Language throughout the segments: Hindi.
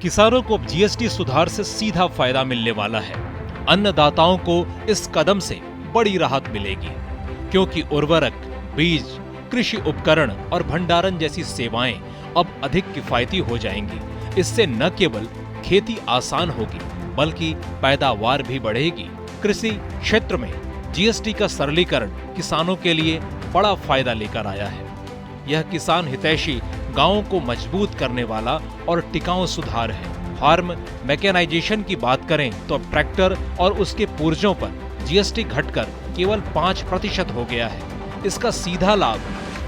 किसानों को जीएसटी सुधार से सीधा फायदा मिलने वाला है। अन्नदाताओं को इस कदम से बड़ी राहत मिलेगी, क्योंकि उर्वरक, बीज, कृषि उपकरण और भंडारण जैसी सेवाएं अब अधिक किफायती हो जाएंगी। इससे न केवल खेती आसान होगी, बल्कि पैदावार भी बढ़ेगी। कृषि क्षेत्र में जीएसटी का सरलीकरण किसानों के लिए बड़ा फायदा लेकर आया है। यह किसान हितैषी गांवों को मजबूत करने वाला और टिकाऊ सुधार है। फार्म मैकेनाइजेशन की बात करें तो अब ट्रैक्टर और उसके पुर्जों पर जीएसटी घटकर केवल 5% हो गया है। इसका सीधा लाभ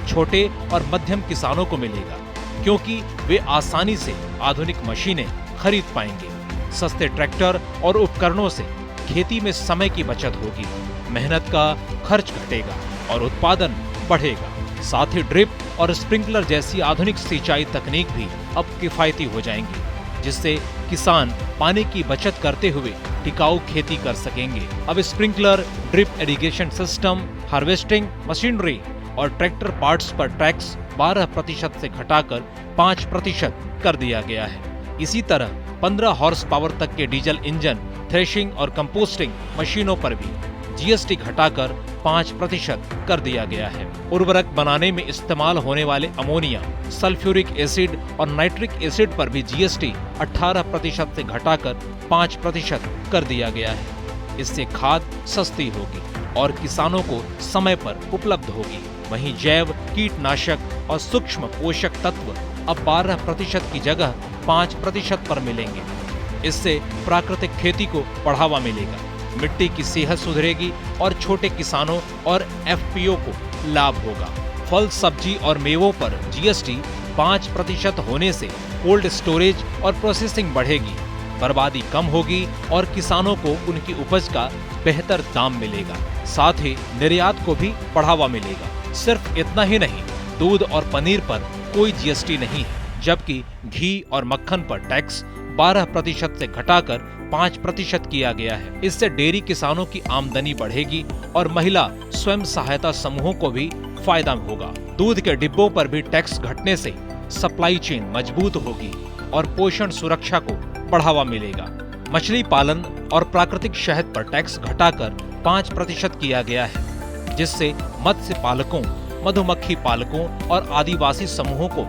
छोटे और मध्यम किसानों को मिलेगा, क्योंकि वे आसानी से आधुनिक मशीनें खरीद पाएंगे। सस्ते ट्रैक्टर और उपकरणों से खेती में समय की बचत होगी, मेहनत का खर्च घटेगा और उत्पादन बढ़ेगा। साथ ही ड्रिप और स्प्रिंकलर जैसी आधुनिक सिंचाई तकनीक भी अब किफायती हो जाएंगी, जिससे किसान पानी की बचत करते हुए टिकाऊ खेती कर सकेंगे। अब sprinkler, drip irrigation system, harvesting machinery और ट्रैक्टर पार्ट्स पर टैक्स 12% से घटाकर 5% कर दिया गया है। इसी तरह 15 हॉर्स पावर तक के डीजल इंजन, थ्रेशिंग और कंपोस्टिंग मशीनों पर भी जीएसटी घटाकर 5% कर दिया गया है। उर्वरक बनाने में इस्तेमाल होने वाले अमोनिया, सल्फ्यूरिक एसिड और नाइट्रिक एसिड पर भी जीएसटी 18% से घटाकर 5% कर दिया गया है। इससे खाद सस्ती होगी और किसानों को समय पर उपलब्ध होगी। वहीं जैव कीटनाशक और सूक्ष्म पोषक तत्व अब 12% की जगह 5% पर मिलेंगे। इससे प्राकृतिक खेती को बढ़ावा मिलेगा, मिट्टी की सेहत सुधरेगी और छोटे किसानों और एफपीओ को लाभ होगा। फल, सब्जी और मेवों पर जीएसटी 5% होने से कोल्ड स्टोरेज और प्रोसेसिंग बढ़ेगी, बर्बादी कम होगी और किसानों को उनकी उपज का बेहतर दाम मिलेगा। साथ ही निर्यात को भी बढ़ावा मिलेगा। सिर्फ इतना ही नहीं, दूध और पनीर पर कोई जीएसटी नहीं है, जबकि घी और मक्खन पर टैक्स 12% से घटाकर 5% किया गया है। इससे डेयरी किसानों की आमदनी बढ़ेगी और महिला स्वयं सहायता समूहों को भी फायदा होगा। दूध के डिब्बों पर भी टैक्स घटने से सप्लाई चेन मजबूत होगी और पोषण सुरक्षा को बढ़ावा मिलेगा। मछली पालन और प्राकृतिक शहद पर टैक्स घटाकर 5% किया गया है, जिससे मत्स्य पालकों, मधुमक्खी पालकों और आदिवासी समूहों को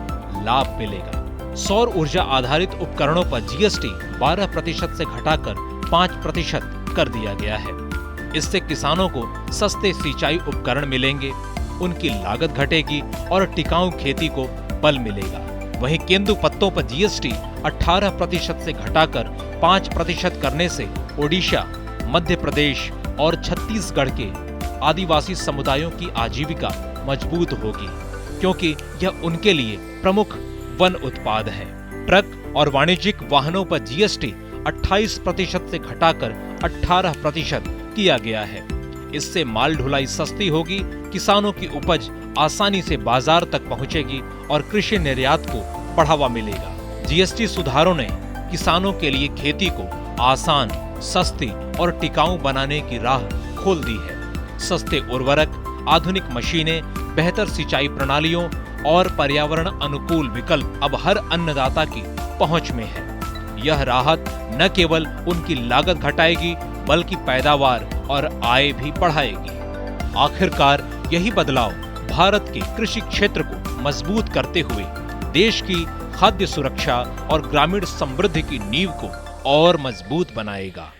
लाभ मिलेगा। सौर ऊर्जा आधारित उपकरणों पर जीएसटी 12% से घटाकर 5% कर दिया गया है। इससे किसानों को सस्ते सिंचाई उपकरण मिलेंगे, उनकी लागत घटेगी और टिकाऊ खेती को बल मिलेगा। वहीं केंदु पत्तों पर जीएसटी 18% से घटाकर 5% करने से ओडिशा, मध्य प्रदेश और छत्तीसगढ़ के आदिवासी समुदायों की आजीविका मजबूत होगी, क्योंकि यह उनके लिए प्रमुख वन उत्पाद है। ट्रक और वाणिज्यिक वाहनों पर जीएसटी 28% से घटाकर 18% किया गया है। इससे माल ढुलाई सस्ती होगी, किसानों की उपज आसानी से बाजार तक पहुंचेगी और कृषि निर्यात को बढ़ावा मिलेगा। जीएसटी सुधारों ने किसानों के लिए खेती को आसान, सस्ती और टिकाऊ बनाने की राह खोल दी है। सस्ते उर्वरक, आधुनिक मशीनें, बेहतर सिंचाई प्रणालियों और पर्यावरण अनुकूल विकल्प अब हर अन्नदाता की पहुंच में है। यह राहत न केवल उनकी लागत घटाएगी, बल्कि पैदावार और आय भी बढ़ाएगी। आखिरकार यही बदलाव भारत के कृषि क्षेत्र को मजबूत करते हुए देश की खाद्य सुरक्षा और ग्रामीण समृद्धि की नींव को और मजबूत बनाएगा।